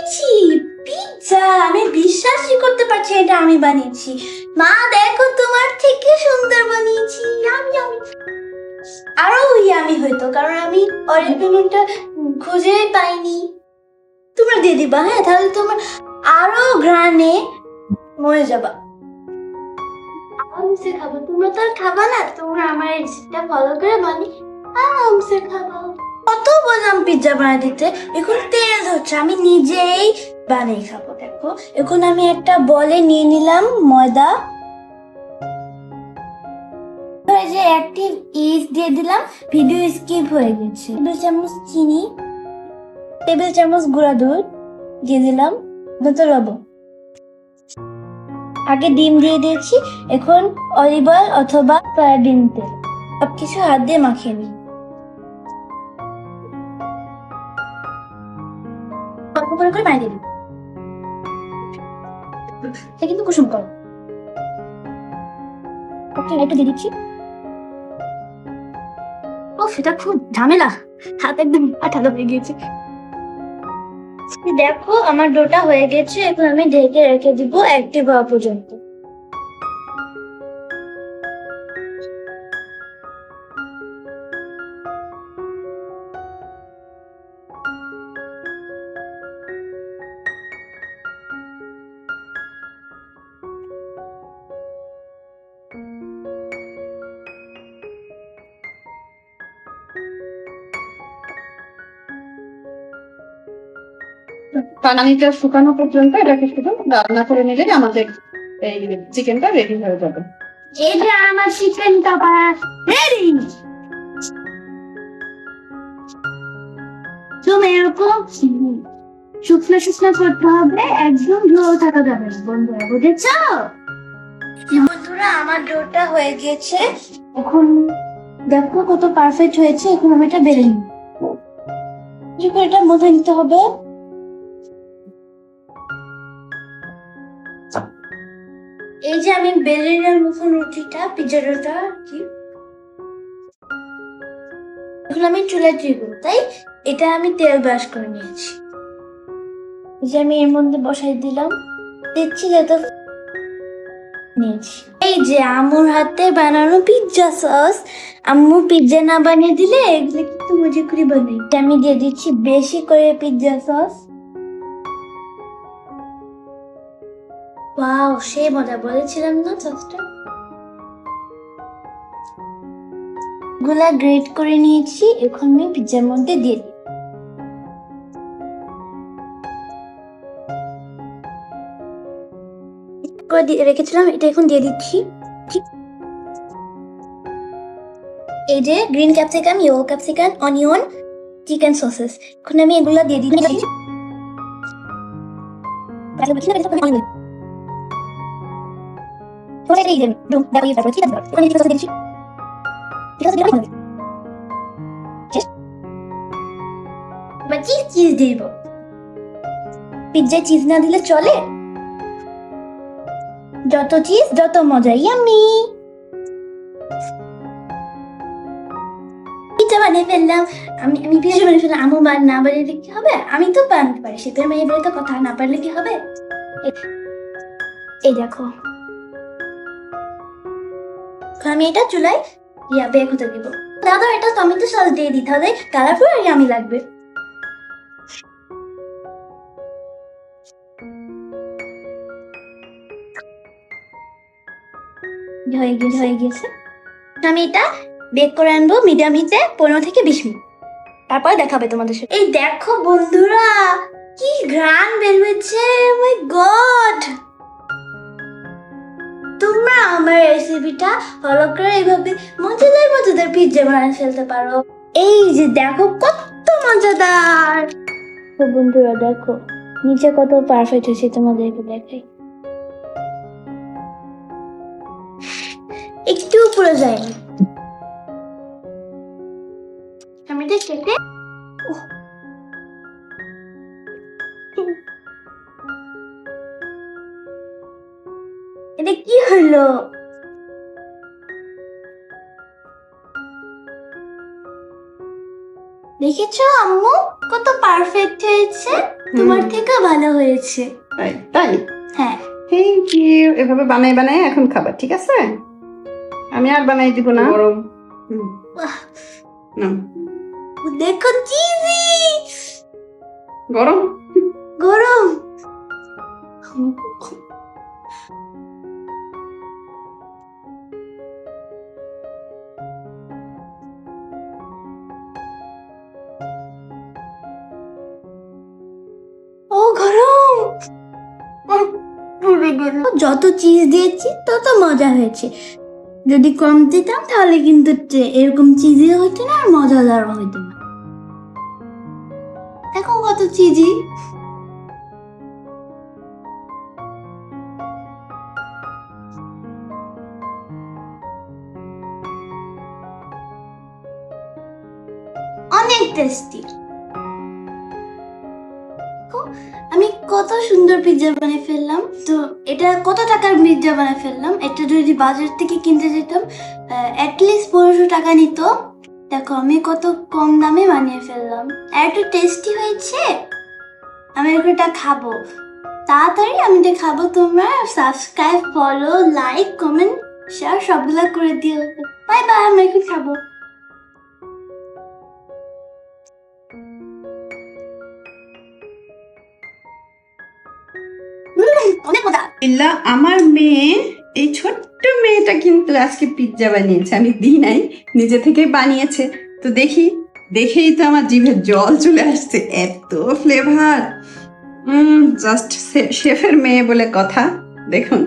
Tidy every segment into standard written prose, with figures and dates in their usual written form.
বানিয়েছি পিৎজা। আমি বিশ্বাসই করতে পারছি এটা আমি বানিয়েছি। মা দেখো, তোমার থেকে সুন্দর বানিয়েছি। Yummy yummy. আরো ইয়ামি হইতো, কারণ আমি অরিগানোটা খুঁজে পাইনি। তোমরা দিয়ে দিবা, হ্যাঁ? তাহলে তোমার আরো ঘ্রাণে মরে যাবা। আরামসে খাবো। তোমরা তো আর খাবা না, তোমরা আমার এই রেসিপিটা ফলো করে বানিয়ে আরামসে খাবো। কত বললাম পিৎজা বানিয়ে দিতে, এখন তেল হচ্ছে, আমি নিজেই বানিয়ে খাবো। দেখো, এখন আমি একটা বলে নিয়ে নিলাম ময়দা, এই যে অ্যাক্টিভ ইস্ট দিয়ে দিলাম। ভিডিও স্কিপ হয়ে গেছে। টেবিল চামচ চিনি, টেবিল চামচ গুঁড়া দুধ দিয়ে দিলাম, দুটো লবণ। আগে ডিম দিয়ে দিয়েছি, এখন অলিভ অয়েল অথবা সয়াবিন তেল সবকিছু হাত দিয়ে মাখিয়ে নিই। অল্প করে করে পানি দিয়ে দিই। এটা কিন্তু কুসুম করো। ওকে, একটু দিয়ে দিচ্ছি। ও, সেটা খুব ঝামেলা, হাত একদম আঠালো হয়ে গিয়েছে। দেখো, আমার ডোটা হয়ে গেছে। এখন আমি ঢেকে রেখে দিব অ্যাক্টিভ হওয়া পর্যন্ত। পানিটা শুকানো পর্যন্ত এটাকে শুধু রান্না করে নিলে আমাদের এই চিকেনটা রেডি হয়ে যাবে। এই যে আমার চিকেনটা রেডি। তুমি এরকম শুকনো শুকনো করতে হবে, একদম ঝোল থাকা যাবে না বন্ধুরা, বুঝেছো? বন্ধুরা, আমার ডোটা হয়ে গেছে। এখন দেখো কত পারফেক্ট হয়েছে। এখন আমি এটা বেলে নিই। এটা মধ্যে নিতে হবে। এই যে আমি বেলে নিলাম নতুন রুটিটা, পিৎজা ডোটা কি। এখন আমি চুলায় দিব, তাই এটা আমি তেল ব্রাশ করে নিয়েছি। এই যে আমি এর মধ্যে বসাই দিলাম, দিচ্ছি যাতে নিয়েছি। এই যে আম্মুর হাতে বানানো পিৎজা সস। আম্মু পিৎজা না বানিয়ে দিলে এগুলো কিন্তু মজা করে বানাই। আমি দিয়ে দিচ্ছি বেশি করে পিৎজা সস। ওয়াও, সেই মজা, বলেছিলাম না সসটা। গুলা গ্রেট করে নিয়েছি, এখন আমি পিৎজার মধ্যে দিয়ে দিই। রেখেছিলাম, এটা এখন দিয়ে দিচ্ছি। এই যে green capsicum, yellow capsicum, onion, chicken sausages. এখন আমি এগুলো দিয়ে দিচ্ছি। চিজ দিব। পিৎজায় চিজ না দিলে চলে? যত চিজ যত মজা। ইয়াম্মি। পিৎজা বানিয়ে ফেললাম। আমি পিৎজা বানিয়ে ফেললাম। আমু না বানিয়ে কি হবে? আমি তো বানাতে পারি, শীতের মেয়ে বলে তো কথা, না পারলে কি হবে? এই দেখো, আমি এটা চুলায় বেক হতে দিব। দাদা, এটা টমেটো সস দিয়ে দিই, তাহলে কালারফুল আর ইয়ামি লাগবে। হয়ে গেছে। আমি এটা বেক করে আনবো মিডিয়াম হিটে 15 থেকে 20 মিনিট। তারপরে দেখাবে তোমাদের সাথে। এই দেখো বন্ধুরা, কি ঘ্রাণ বের হয়েছে। মাই গড! তোমরা আমার রেসিপিটা ফলো করে এইভাবে মজাদার মজাদার পিৎজা বানিয়ে ফেলতে পারো। এই যে দেখো, কত মজাদার। তো বন্ধুরা দেখো নিচে কত পারফেক্ট হয়েছে, তোমাদেরকে দেখাই। একটু পুরো যায়নি। আমি এটা কেটে এটা কি হলো? দেখেছো আম্মু কত পারফেক্ট হয়েছে? তোমার থেকে ভালো হয়েছে। তাই তাই হ্যাঁ, থ্যাংক ইউ। এভাবে বানাই বানাই এখন খাবার, ঠিক আছে? আমি আর বানাই দিব না। গরম। বাহ, নাও। দেখো চিজি গরম। গরম। ও গরম। যত চিজ দিয়েছি তত মজা হয়েছে। যদি কম দিতাম তাহলে কিন্তু এরকম চিজি হইতো না আর মজাদার হইতো না। দেখো কত চিজি। অনেক টেস্টি। আমি কত সুন্দর পিৎজা বানিয়ে ফেললাম। তো এটা কত টাকার পিৎজা বানিয়ে ফেললাম। এটা যদি বাজার থেকে কিনতে যেতাম অ্যাটলিস্ট 1500 টাকা নিত। দেখো আমি কত কম দামে বানিয়ে ফেললাম। আর একটু টেস্টি হয়েছে। আমি এটা খাবো তাড়াতাড়ি। আমি এটা খাবো। তোমরা subscribe, follow, like, comment, share সবগুলা করে দিও। Bye bye. আমি এখন খাবো। অনেক মজা। ইল্লা আমার মেয়ে, এই ছোট্ট মেয়েটা কিন্তু আজকে পিৎজা বানিয়েছে। আমি দিই নাই, নিজে থেকেই বানিয়েছে। তো দেখেই তো আমার জিভে জল চলে আসছে, এত ফ্লেভার। জাস্ট শেফের মেয়ে বলে কথা। দেখুন,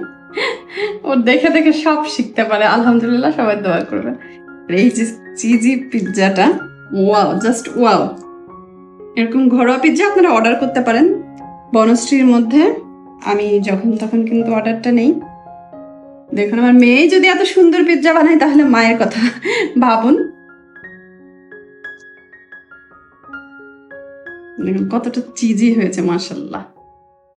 ও দেখে দেখে সব শিখতে পারে। আলহামদুলিল্লাহ, সবাই দোয়া করবে। আর এই যে চিজি পিৎজাটা, ওয়াও, জাস্ট ওয়াও। এরকম ঘরোয়া পিৎজা আপনারা অর্ডার করতে পারেন বনশ্রীর মধ্যে। আমি যখন তখন কিন্তু অর্ডারটা নেই। দেখুন, আমার মেয়ে যদি এত সুন্দর পিৎজা বানায় তাহলে মায়ের কথা ভাবুন। দেখুন কতটা চিজি হয়েছে, মাশাআল্লাহ।